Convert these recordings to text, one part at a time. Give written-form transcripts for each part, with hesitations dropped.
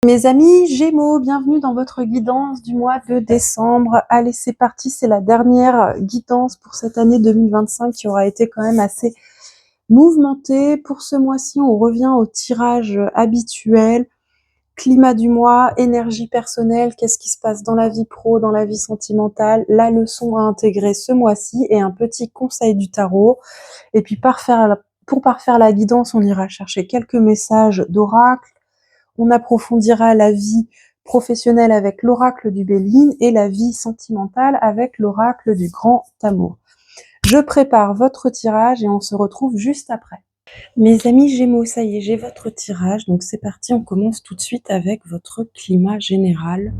Mes amis Gémeaux, bienvenue dans votre guidance du mois de décembre. Allez, c'est parti, c'est la dernière guidance pour cette année 2025 qui aura été quand même assez mouvementée. Pour ce mois-ci, on revient au tirage habituel. Climat du mois, énergie personnelle, qu'est-ce qui se passe dans la vie pro, dans la vie sentimentale, la leçon à intégrer ce mois-ci et un petit conseil du tarot. Et puis pour parfaire la guidance, on ira chercher quelques messages d'oracle. On approfondira la vie professionnelle avec l'oracle du Béline et la vie sentimentale avec l'oracle du Grand Amour. Je prépare votre tirage et on se retrouve juste après. Mes amis Gémeaux, ça y est, j'ai votre tirage, donc c'est parti, on commence tout de suite avec votre climat général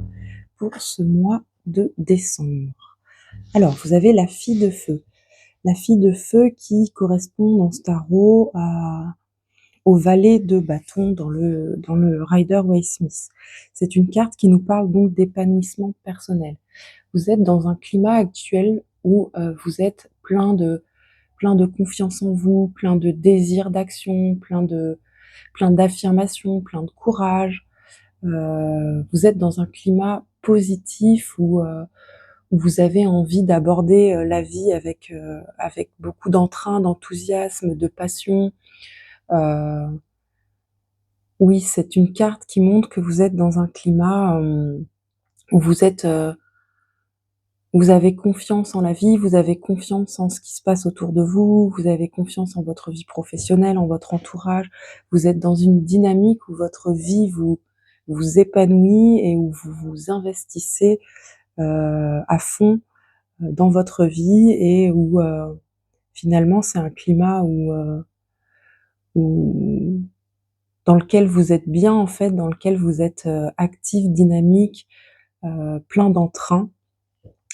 pour ce mois de décembre. Alors, vous avez la fille de feu. La fille de feu qui correspond dans ce tarot au valet de bâton dans le Rider-Waite-Smith. C'est une carte qui nous parle donc d'épanouissement personnel. Vous êtes dans un climat actuel où vous êtes plein de confiance en vous, plein de désir d'action, plein d'affirmation, plein de courage. Vous êtes dans un climat positif où vous avez envie d'aborder la vie avec beaucoup d'entrain, d'enthousiasme, de passion. Euh, Oui, c'est une carte qui montre que vous êtes dans un climat où vous avez confiance en la vie, vous avez confiance en ce qui se passe autour de vous, vous avez confiance en votre vie professionnelle, en votre entourage. Vous êtes dans une dynamique où votre vie vous épanouit et où vous vous investissez à fond dans votre vie et où finalement c'est un climat où dans lequel vous êtes bien en fait, dans lequel vous êtes actif, dynamique, plein d'entrain.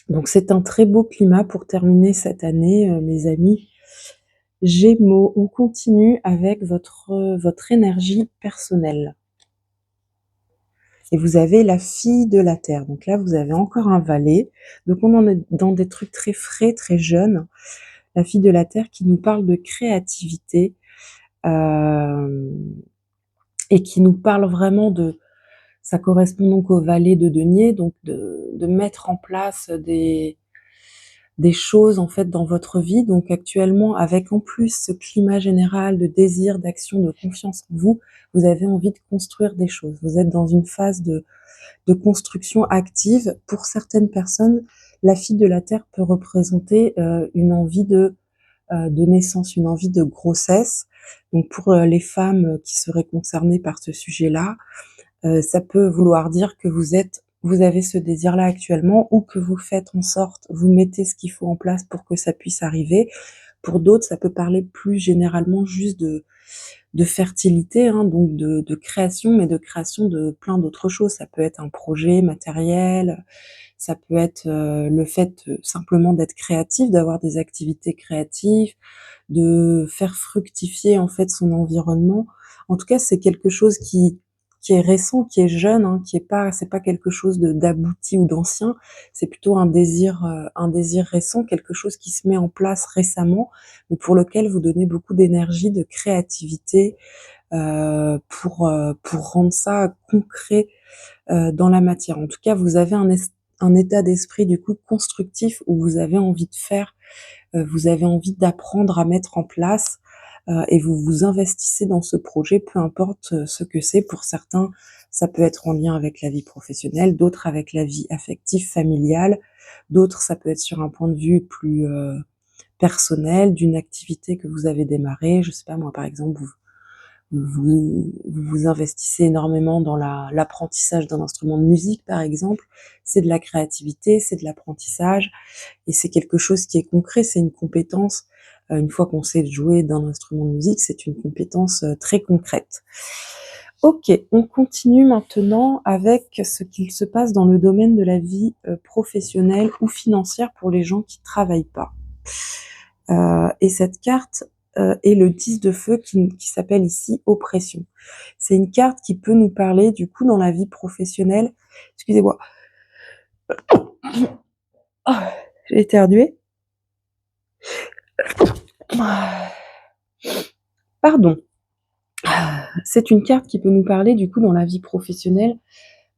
Donc c'est un très beau climat pour terminer cette année, mes amis Gémeaux. On continue avec votre énergie personnelle. Et vous avez la fille de la terre. Donc là, vous avez encore un valet. Donc on en est dans des trucs très frais, très jeunes. La fille de la terre qui nous parle de créativité et qui nous parle vraiment ça correspond donc au valet de denier, donc de mettre en place des choses en fait dans votre vie. Donc actuellement, avec en plus ce climat général de désir, d'action, de confiance en vous, vous avez envie de construire des choses. Vous êtes dans une phase de construction active. Pour certaines personnes, la fille de la terre peut représenter une envie de naissance, une envie de grossesse. Donc pour les femmes qui seraient concernées par ce sujet-là, ça peut vouloir dire que vous avez ce désir-là actuellement ou que vous faites en sorte, vous mettez ce qu'il faut en place pour que ça puisse arriver. Pour d'autres, ça peut parler plus généralement juste de fertilité, hein, donc de création, mais de création de plein d'autres choses. Ça peut être un projet matériel, ça peut être le fait simplement d'être créatif, d'avoir des activités créatives, de faire fructifier en fait son environnement. En tout cas, c'est quelque chose qui est récent, qui est jeune, hein, c'est pas quelque chose d'abouti ou d'ancien. C'est plutôt un désir récent, quelque chose qui se met en place récemment, mais pour lequel vous donnez beaucoup d'énergie, de créativité pour rendre ça concret dans la matière. En tout cas, vous avez un état d'esprit du coup constructif où vous avez envie de faire, vous avez envie d'apprendre à mettre en place et vous vous investissez dans ce projet, peu importe ce que c'est. Pour certains, ça peut être en lien avec la vie professionnelle, d'autres avec la vie affective, familiale, d'autres ça peut être sur un point de vue plus personnel, d'une activité que vous avez démarrée. Je sais pas moi, par exemple, vous investissez énormément dans l'apprentissage d'un instrument de musique, par exemple. C'est de la créativité, c'est de l'apprentissage, et c'est quelque chose qui est concret, c'est une compétence. Une fois qu'on sait jouer d'un instrument de musique, c'est une compétence très concrète. Ok, on continue maintenant avec ce qu'il se passe dans le domaine de la vie professionnelle ou financière pour les gens qui travaillent pas. Et cette carte est le 10 de feu qui s'appelle ici oppression. C'est une carte qui peut nous parler du coup dans la vie professionnelle. Excusez-moi. J'ai éternué. Pardon. C'est une carte qui peut nous parler du coup dans la vie professionnelle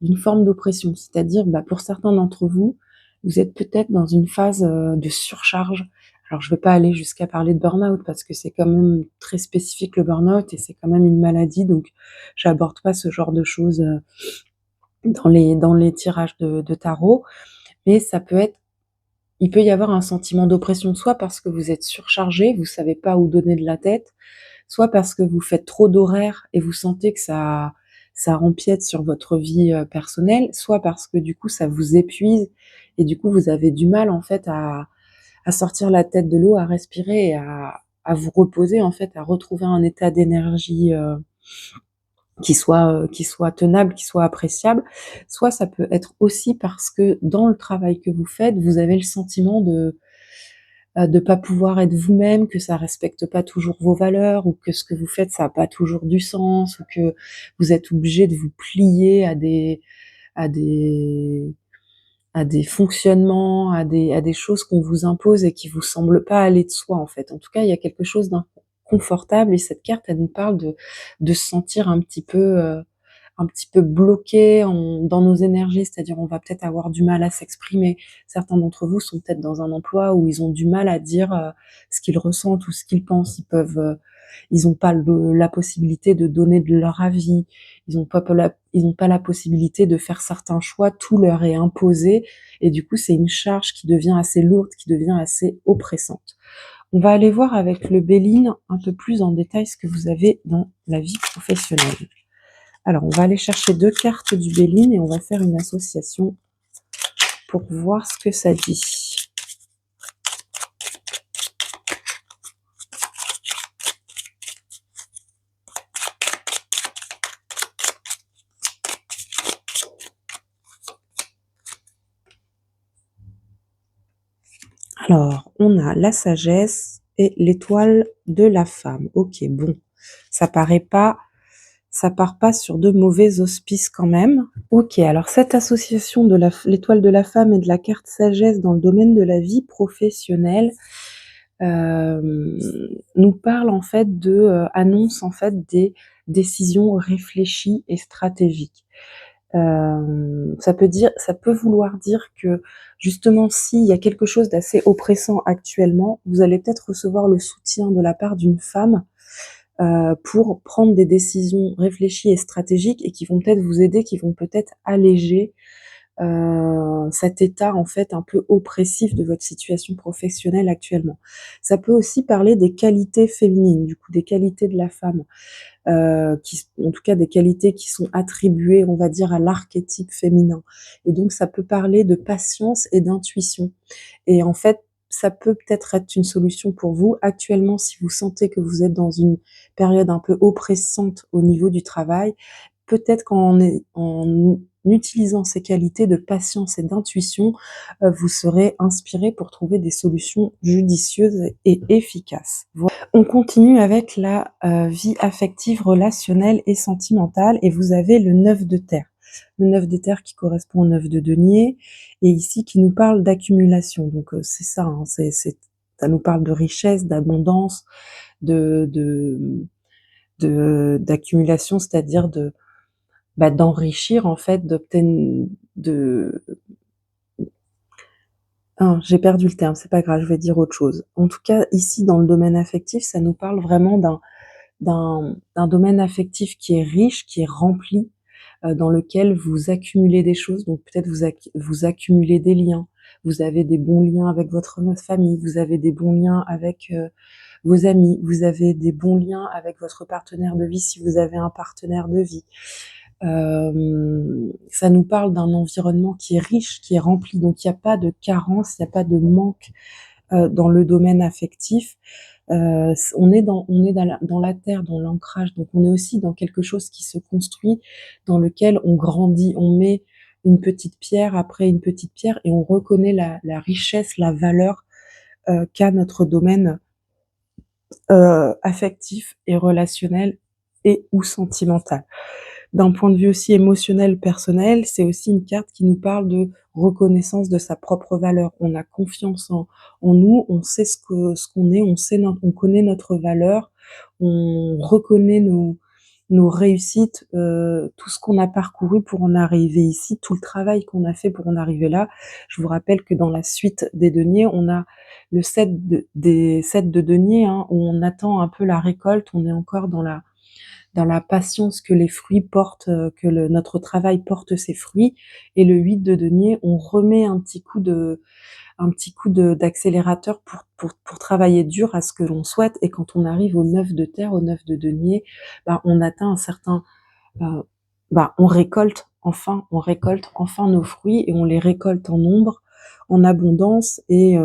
d'une forme d'oppression. C'est-à-dire, pour certains d'entre vous, vous êtes peut-être dans une phase, de surcharge. Alors je ne vais pas aller jusqu'à parler de burn-out parce que c'est quand même très spécifique le burn-out et c'est quand même une maladie, donc j'aborde pas ce genre de choses, dans les tirages de tarot. Mais il peut y avoir un sentiment d'oppression, soit parce que vous êtes surchargé, vous savez pas où donner de la tête, soit parce que vous faites trop d'horaires et vous sentez que ça empiète sur votre vie, personnelle, soit parce que du coup ça vous épuise et du coup vous avez du mal en fait à sortir la tête de l'eau, à respirer et à vous reposer en fait, à retrouver un état d'énergie, qui soit tenable, qui soit appréciable. Soit ça peut être aussi parce que dans le travail que vous faites, vous avez le sentiment de pas pouvoir être vous-même, que ça respecte pas toujours vos valeurs ou que ce que vous faites, ça a pas toujours du sens ou que vous êtes obligé de vous plier à des à des fonctionnements, à des choses qu'on vous impose et qui vous semblent pas aller de soi, en fait. En tout cas, il y a quelque chose d'inconfortable et cette carte, elle nous parle de se sentir un petit peu bloqué dans nos énergies, c'est-à-dire on va peut-être avoir du mal à s'exprimer. Certains d'entre vous sont peut-être dans un emploi où ils ont du mal à dire ce qu'ils ressentent ou ce qu'ils pensent. Ils n'ont pas la possibilité de donner de leur avis. Ils n'ont pas la possibilité de faire certains choix. Tout leur est imposé et du coup c'est une charge qui devient assez lourde, qui devient assez oppressante. On va aller voir avec le Béline un peu plus en détail ce que vous avez dans la vie professionnelle. Alors, on va aller chercher 2 cartes du Béline et on va faire une association pour voir ce que ça dit. Alors, on a la sagesse et l'étoile de la femme. Ok, bon, ça part pas sur de mauvais auspices quand même. Ok, alors cette association de l'étoile de la femme et de la carte sagesse dans le domaine de la vie professionnelle nous parle en fait annonce en fait des décisions réfléchies et stratégiques. Ça peut vouloir dire que justement s'il y a quelque chose d'assez oppressant actuellement, vous allez peut-être recevoir le soutien de la part d'une femme pour prendre des décisions réfléchies et stratégiques et qui vont peut-être vous aider, qui vont peut-être alléger cet état en fait un peu oppressif de votre situation professionnelle actuellement. Ça peut aussi parler des qualités féminines, du coup des qualités de la femme, en tout cas des qualités qui sont attribuées, on va dire, à l'archétype féminin. Et donc ça peut parler de patience et d'intuition. Et en fait, ça peut peut-être être une solution pour vous. Actuellement, si vous sentez que vous êtes dans une période un peu oppressante au niveau du travail, peut-être en utilisant ces qualités de patience et d'intuition, vous serez inspiré pour trouver des solutions judicieuses et efficaces. On continue avec la vie affective, relationnelle et sentimentale et vous avez le 9 de terre. Le 9 de terre qui correspond au 9 de denier et ici qui nous parle d'accumulation. Donc c'est ça, hein, ça nous parle de richesse, d'abondance, d'accumulation, c'est-à-dire d'enrichir en fait, d'obtenir de j'ai perdu le terme, c'est pas grave, je vais dire autre chose. En tout cas, ici dans le domaine affectif, ça nous parle vraiment d'un domaine affectif qui est riche, qui est rempli, dans lequel vous accumulez des choses. Donc peut-être vous accumulez des liens. Vous avez des bons liens avec votre famille, vous avez des bons liens avec vos amis, vous avez des bons liens avec votre partenaire de vie si vous avez un partenaire de vie. Ça nous parle d'un environnement qui est riche, qui est rempli, donc il n'y a pas de carence, il n'y a pas de manque dans le domaine affectif. On est dans la terre, dans l'ancrage, donc on est aussi dans quelque chose qui se construit, dans lequel on grandit, on met une petite pierre après une petite pierre et on reconnaît la richesse, la valeur qu'a notre domaine affectif et relationnel et ou sentimental. D'un point de vue aussi émotionnel, personnel, c'est aussi une carte qui nous parle de reconnaissance de sa propre valeur. On a confiance en nous, on sait ce qu'on est, on connaît notre valeur, on reconnaît nos réussites, tout ce qu'on a parcouru pour en arriver ici, tout le travail qu'on a fait pour en arriver là. Je vous rappelle que dans la suite des deniers, on a le des 7 de deniers, hein, où on attend un peu la récolte, on est encore dans la patience que les fruits portent, que notre travail porte ses fruits. Et le 8 de denier, on remet un petit coup d'accélérateur pour travailler dur à ce que l'on souhaite. Et quand on arrive au 9 de terre, au 9 de denier, bah, on atteint un certain, euh, bah, on récolte enfin nos fruits et on les récolte en nombre, en abondance et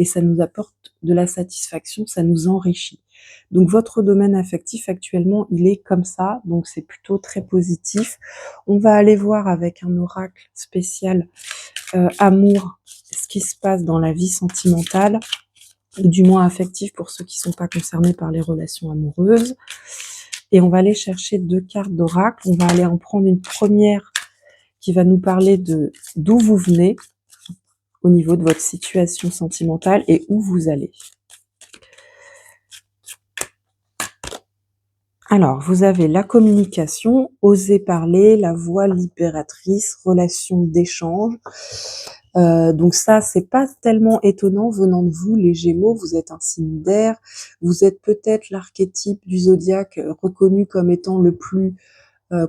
ça nous apporte de la satisfaction, ça nous enrichit. Donc votre domaine affectif actuellement, il est comme ça, donc c'est plutôt très positif. On va aller voir avec un oracle spécial amour, ce qui se passe dans la vie sentimentale, ou du moins affective pour ceux qui ne sont pas concernés par les relations amoureuses. Et on va aller chercher 2 cartes d'oracle. On va aller en prendre une première qui va nous parler de d'où vous venez au niveau de votre situation sentimentale et où vous allez. Alors, vous avez la communication, oser parler, la voix libératrice, relation d'échange. Donc ça, c'est pas tellement étonnant venant de vous, les Gémeaux. Vous êtes un signe d'air. Vous êtes peut-être l'archétype du zodiaque reconnu comme étant le plus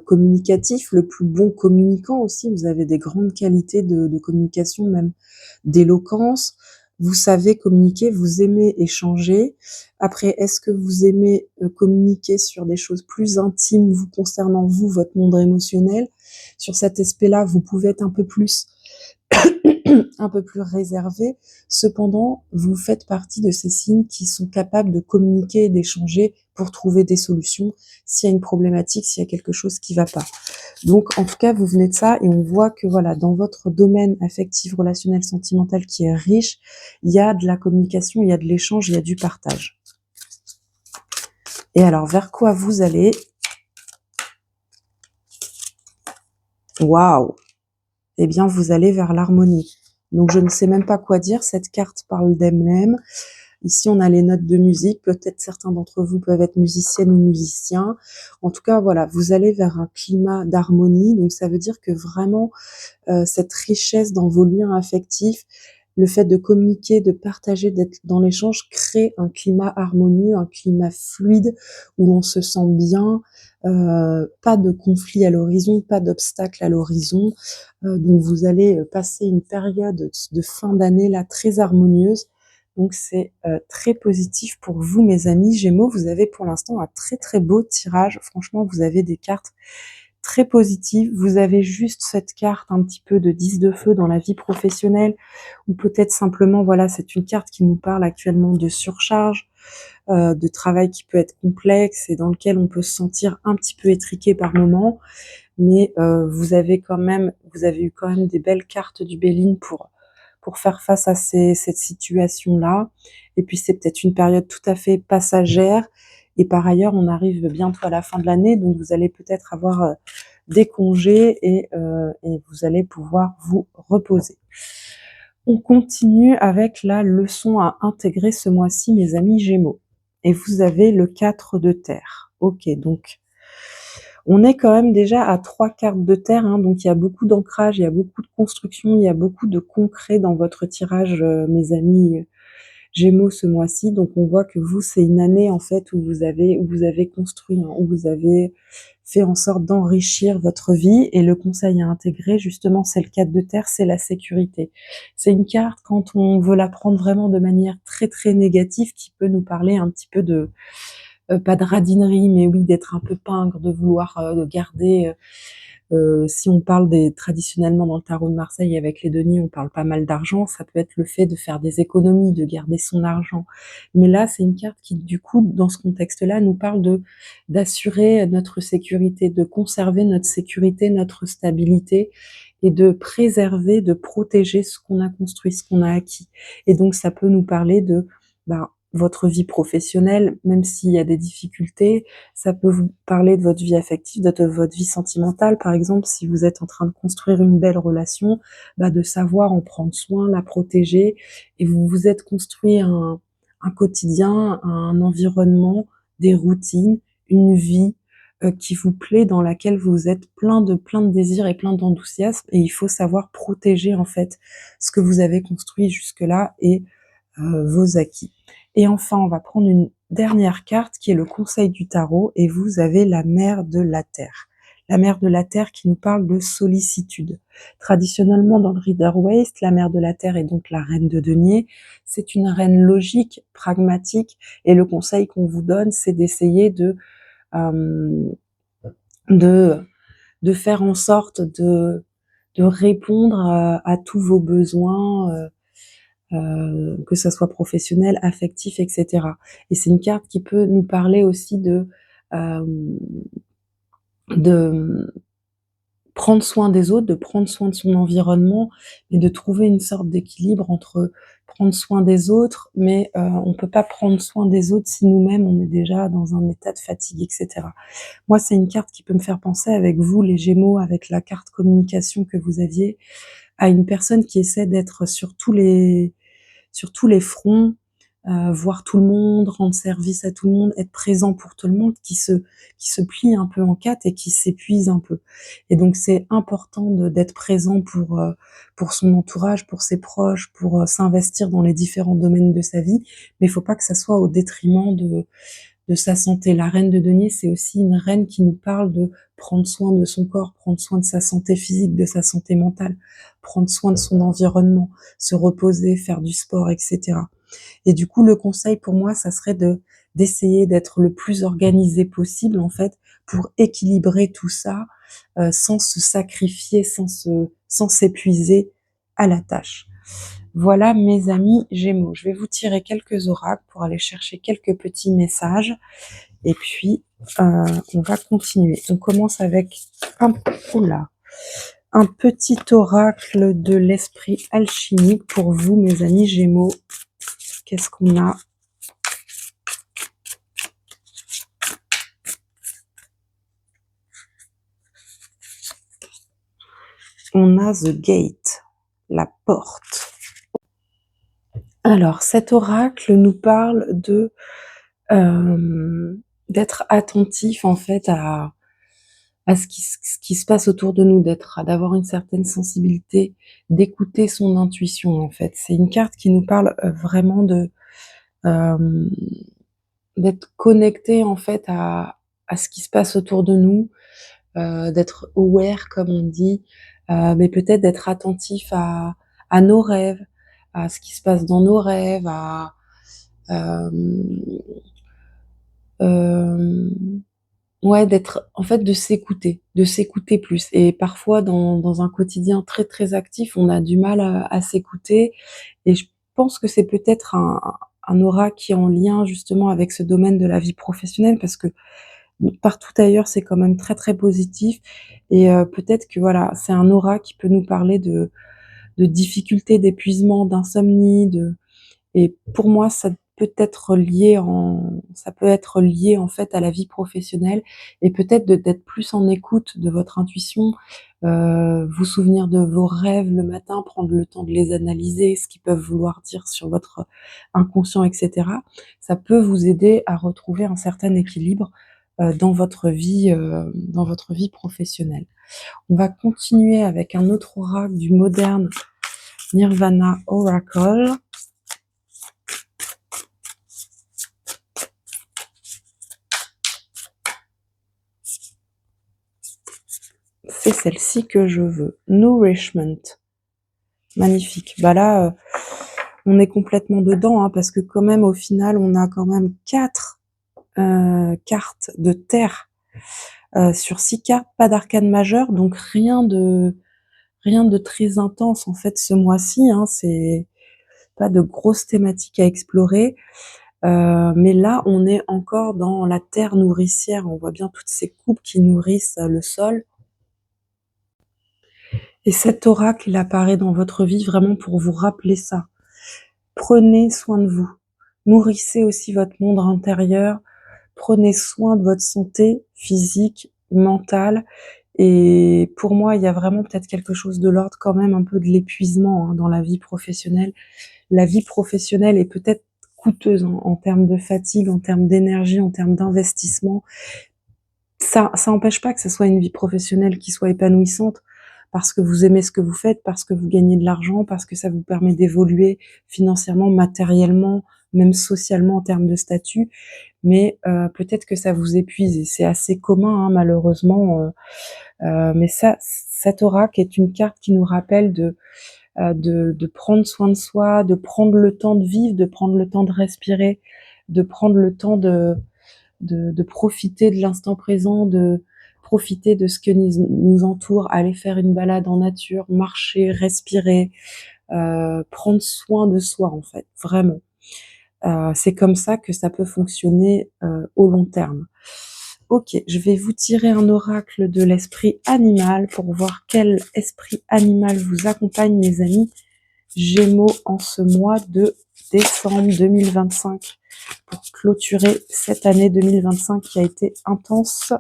communicatif, le plus bon communicant aussi. Vous avez des grandes qualités de communication, même d'éloquence. Vous savez communiquer, vous aimez échanger. Après, est-ce que vous aimez communiquer sur des choses plus intimes vous concernant vous, votre monde émotionnel? Sur cet aspect-là, vous pouvez être un peu plus un peu plus réservé. Cependant, vous faites partie de ces signes qui sont capables de communiquer et d'échanger pour trouver des solutions s'il y a une problématique, s'il y a quelque chose qui va pas. Donc, en tout cas, vous venez de ça et on voit que voilà, dans votre domaine affectif, relationnel, sentimental qui est riche, il y a de la communication, il y a de l'échange, il y a du partage. Et alors, vers quoi vous allez? Waouh! Eh bien, vous allez vers l'harmonie. Donc, je ne sais même pas quoi dire. Cette carte parle d'elle-même. Ici, on a les notes de musique. Peut-être certains d'entre vous peuvent être musiciennes ou musiciens. En tout cas, voilà, vous allez vers un climat d'harmonie. Donc, ça veut dire que vraiment, cette richesse dans vos liens affectifs, le fait de communiquer, de partager, d'être dans l'échange, crée un climat harmonieux, un climat fluide où l'on se sent bien. Pas de conflit à l'horizon, pas d'obstacle à l'horizon. Donc vous allez passer une période de fin d'année là très harmonieuse. Donc c'est très positif pour vous, mes amis Gémeaux. Vous avez pour l'instant un très très beau tirage. Franchement, vous avez des cartes très positives. Vous avez juste cette carte un petit peu de 10 de feu dans la vie professionnelle, ou peut-être simplement, voilà, c'est une carte qui nous parle actuellement de surcharge, de travail qui peut être complexe et dans lequel on peut se sentir un petit peu étriqué par moments. Mais vous avez eu quand même des belles cartes du Béline pour faire face à cette situation-là. Et puis c'est peut-être une période tout à fait passagère. Et par ailleurs, on arrive bientôt à la fin de l'année, donc vous allez peut-être avoir des congés et vous allez pouvoir vous reposer. On continue avec la leçon à intégrer ce mois-ci, mes amis Gémeaux. Et vous avez le 4 de terre. Ok, donc on est quand même déjà à 3 cartes de terre, hein, donc il y a beaucoup d'ancrage, il y a beaucoup de construction, il y a beaucoup de concret dans votre tirage, mes amis Gémeaux, ce mois-ci. Donc on voit que vous, c'est une année en fait où vous avez construit, hein, où vous avez fait en sorte d'enrichir votre vie. Et le conseil à intégrer, justement, c'est le 4 de terre, c'est la sécurité. C'est une carte, quand on veut la prendre vraiment de manière très très négative, qui peut nous parler un petit peu de pas de radinerie, mais oui, d'être un peu pingre, de vouloir garder. Si on parle traditionnellement dans le tarot de Marseille avec les deniers, on parle pas mal d'argent. Ça peut être le fait de faire des économies, de garder son argent. Mais là, c'est une carte qui, du coup, dans ce contexte-là, nous parle d'assurer notre sécurité, de conserver notre sécurité, notre stabilité et de préserver, de protéger ce qu'on a construit, ce qu'on a acquis. Et donc, ça peut nous parler de votre vie professionnelle, même s'il y a des difficultés. Ça peut vous parler de votre vie affective, de votre vie sentimentale, par exemple, si vous êtes en train de construire une belle relation, de savoir en prendre soin, la protéger, et vous vous êtes construit un quotidien, un environnement, des routines, une vie qui vous plaît, dans laquelle vous êtes plein de désirs et plein d'enthousiasme, et il faut savoir protéger en fait ce que vous avez construit jusque-là et vos acquis. Et enfin, on va prendre une dernière carte qui est le conseil du tarot, et vous avez la mère de la terre. La mère de la terre qui nous parle de sollicitude. Traditionnellement, dans le Rider-Waite, la mère de la terre est donc la reine de denier. C'est une reine logique, pragmatique, et le conseil qu'on vous donne, c'est d'essayer euh, de, de faire en sorte de répondre à tous vos besoins, que ça soit professionnel, affectif, etc. Et c'est une carte qui peut nous parler aussi euh, de prendre soin des autres, de prendre soin de son environnement, et de trouver une sorte d'équilibre entre prendre soin des autres, mais on peut pas prendre soin des autres si nous-mêmes on est déjà dans un état de fatigue, etc. Moi, c'est une carte qui peut me faire penser, avec vous les Gémeaux, avec la carte communication que vous aviez, à une personne qui essaie d'être sur tous les fronts, voir tout le monde, rendre service à tout le monde, être présent pour tout le monde, qui se plie un peu en quatre et qui s'épuise un peu. Et donc c'est important d'être présent pour son entourage, pour ses proches, pour s'investir dans les différents domaines de sa vie, mais il faut pas que ça soit au détriment de sa santé. La reine de denier, c'est aussi une reine qui nous parle de prendre soin de son corps, prendre soin de sa santé physique, de sa santé mentale, prendre soin de son environnement, se reposer, faire du sport, etc. Et du coup, le conseil pour moi, ça serait d'essayer d'être le plus organisé possible, en fait, pour équilibrer tout ça, sans se sacrifier, sans s'épuiser à la tâche. Voilà, mes amis Gémeaux. Je vais vous tirer quelques oracles pour aller chercher quelques petits messages. Et puis, on va continuer. On commence avec un petit oracle de l'esprit alchimique pour vous, mes amis Gémeaux. Qu'est-ce qu'on a? On a The Gate, la porte. Alors, cet oracle nous parle d'être attentif en fait à ce qui se passe autour de nous, d'avoir une certaine sensibilité, d'écouter son intuition en fait. C'est une carte qui nous parle vraiment euh, d'être connecté en fait à ce qui se passe autour de nous, d'être aware comme on dit, mais peut-être d'être attentif à nos rêves, à ce qui se passe dans nos rêves, euh, euh, ouais, d'être, en fait, de s'écouter plus. Et parfois, dans un quotidien très, très actif, on a du mal à s'écouter. Et je pense que c'est peut-être un aura qui est en lien, justement, avec ce domaine de la vie professionnelle, parce que partout ailleurs, c'est quand même très, très positif. Et peut-être que, voilà, c'est un aura qui peut nous parler de difficultés, d'épuisement, d'insomnie, et pour moi, ça peut être lié en fait à la vie professionnelle, et peut-être d'être plus en écoute de votre intuition, vous souvenir de vos rêves le matin, prendre le temps de les analyser, ce qu'ils peuvent vouloir dire sur votre inconscient, etc. Ça peut vous aider à retrouver un certain équilibre dans votre vie professionnelle. On va continuer avec un autre oracle du moderne Nirvana Oracle. C'est celle-ci que je veux. Nourishment. Magnifique. Bah là, on est complètement dedans, hein, parce que quand même, au final, on a quand même 4 cartes de terre sur 6 cartes, pas d'arcane majeur, donc rien de très intense en fait ce mois-ci. Hein, c'est pas de grosses thématiques à explorer. Mais là, on est encore dans la terre nourricière. On voit bien toutes ces coupes qui nourrissent le sol. Et cet oracle, il apparaît dans votre vie vraiment pour vous rappeler ça. Prenez soin de vous. Nourrissez aussi votre monde intérieur. Prenez soin de votre santé physique, mentale. Et pour moi, il y a vraiment peut-être quelque chose de l'ordre quand même un peu de l'épuisement, hein, dans la vie professionnelle. La vie professionnelle est peut-être coûteuse en termes de fatigue, en termes d'énergie, en termes d'investissement. Ça empêche pas que ce soit une vie professionnelle qui soit épanouissante, parce que vous aimez ce que vous faites, parce que vous gagnez de l'argent, parce que ça vous permet d'évoluer financièrement, matériellement, même socialement en termes de statut. Mais peut-être que ça vous épuise et c'est assez commun, hein, malheureusement. Mais ça, cet oracle est une carte qui nous rappelle de prendre soin de soi, de prendre le temps de vivre, de prendre le temps de respirer, de prendre le temps de profiter de l'instant présent, de profiter de ce que nous entoure, aller faire une balade en nature, marcher, respirer, prendre soin de soi en fait, vraiment. C'est comme ça que ça peut fonctionner au long terme. Ok, je vais vous tirer un oracle de l'esprit animal pour voir quel esprit animal vous accompagne, mes amis Gémeaux, en ce mois de décembre 2025, pour clôturer cette année 2025 qui a été intense.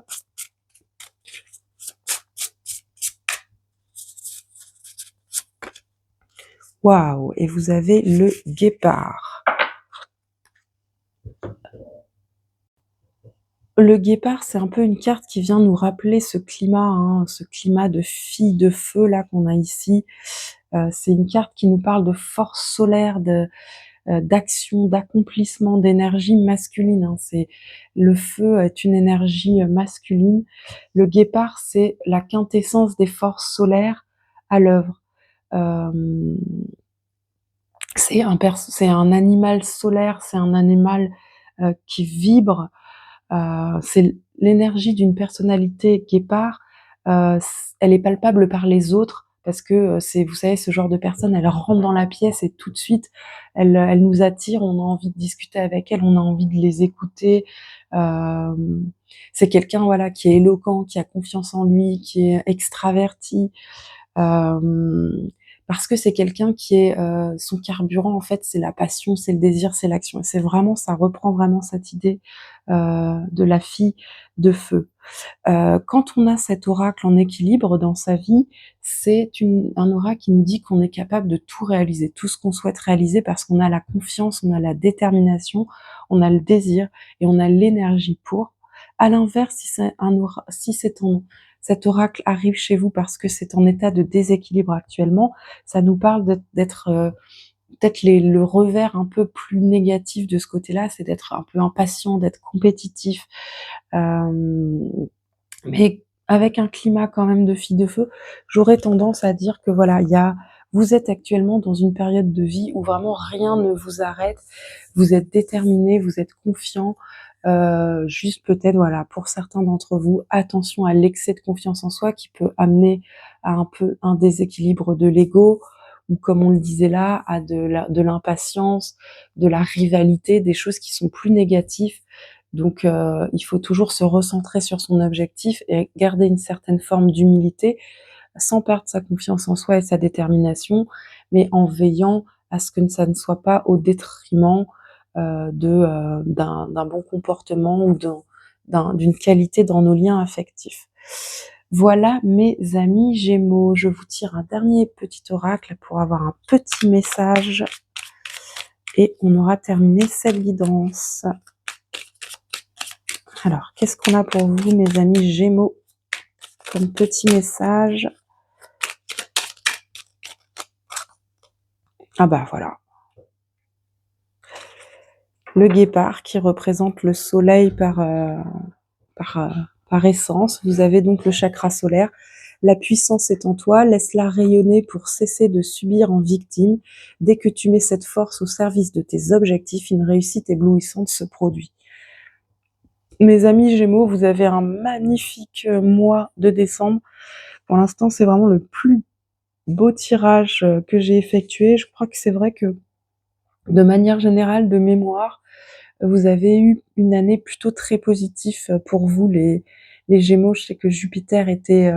Waouh! Et vous avez le guépard. Le guépard, c'est un peu une carte qui vient nous rappeler ce climat, hein, ce climat de fille de feu là qu'on a ici. C'est une carte qui nous parle de force solaire, d'action, d'accomplissement, d'énergie masculine, hein. C'est le feu est une énergie masculine. Le guépard, c'est la quintessence des forces solaires à l'œuvre. C'est un animal solaire, c'est un animal qui vibre. C'est l'énergie d'une personnalité guépard. Elle est palpable par les autres parce que c'est, vous savez, ce genre de personne, elle rentre dans la pièce et tout de suite, elle nous attire. On a envie de discuter avec elle, on a envie de les écouter. Euh, c'est quelqu'un, voilà, qui est éloquent, qui a confiance en lui, qui est extraverti. Euh, Parce que c'est quelqu'un qui est son carburant en fait, c'est la passion, c'est le désir, c'est l'action. Et c'est vraiment, ça reprend vraiment cette idée de la fille de feu. Quand on a cet oracle en équilibre dans sa vie, c'est un oracle qui nous dit qu'on est capable de tout réaliser, tout ce qu'on souhaite réaliser, parce qu'on a la confiance, on a la détermination, on a le désir et on a l'énergie pour. À l'inverse, si cet oracle arrive chez vous parce que c'est en état de déséquilibre actuellement, ça nous parle d'être peut-être le revers un peu plus négatif de ce côté-là, c'est d'être un peu impatient, d'être compétitif, mais avec un climat quand même de fille de feu. J'aurais tendance à dire que voilà, vous êtes actuellement dans une période de vie où vraiment rien ne vous arrête, vous êtes déterminé, vous êtes confiant, juste peut-être, voilà, pour certains d'entre vous, attention à l'excès de confiance en soi qui peut amener à un peu un déséquilibre de l'ego, ou comme on le disait là, à de l'impatience, de la rivalité, des choses qui sont plus négatives. Donc il faut toujours se recentrer sur son objectif et garder une certaine forme d'humilité, sans perdre sa confiance en soi et sa détermination, mais en veillant à ce que ça ne soit pas au détriment d'un bon comportement ou d'une qualité dans nos liens affectifs. Voilà, mes amis Gémeaux, je vous tire un dernier petit oracle pour avoir un petit message et on aura terminé cette guidance. Alors, qu'est-ce qu'on a pour vous, mes amis Gémeaux, comme petit message? Ah bah voilà. Le guépard qui représente le soleil par essence. Vous avez donc le chakra solaire. La puissance est en toi, laisse-la rayonner pour cesser de subir en victime. Dès que tu mets cette force au service de tes objectifs, une réussite éblouissante se produit. Mes amis Gémeaux, vous avez un magnifique mois de décembre. Pour l'instant, c'est vraiment le plus beau tirage que j'ai effectué. Je crois que c'est vrai que, de manière générale, de mémoire, vous avez eu une année plutôt très positive pour vous, les Gémeaux. Je sais que Jupiter était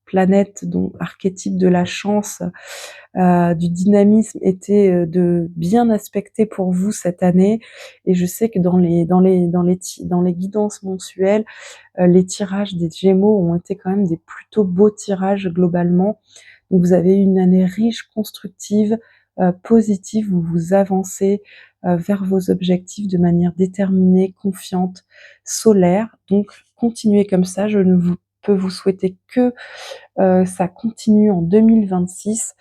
planète, donc archétype de la chance, du dynamisme, était de bien aspecté pour vous cette année. Et je sais que dans les guidances mensuelles, les tirages des Gémeaux ont été quand même des plutôt beaux tirages globalement. Donc vous avez eu une année riche, constructive, positive, où vous avancez vers vos objectifs de manière déterminée, confiante, solaire. Donc continuez comme ça, je ne peux vous souhaiter que ça continue en 2026.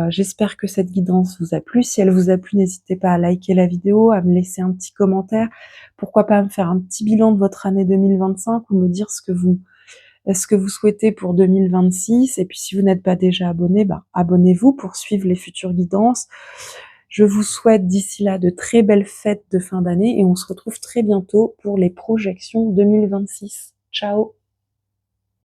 J'espère que cette guidance vous a plu. Si elle vous a plu, n'hésitez pas à liker la vidéo, à me laisser un petit commentaire. Pourquoi pas me faire un petit bilan de votre année 2025 ou me dire ce que vous souhaitez pour 2026. Et puis si vous n'êtes pas déjà abonné, abonnez-vous pour suivre les futures guidances. Je vous souhaite d'ici là de très belles fêtes de fin d'année et on se retrouve très bientôt pour les projections 2026. Ciao!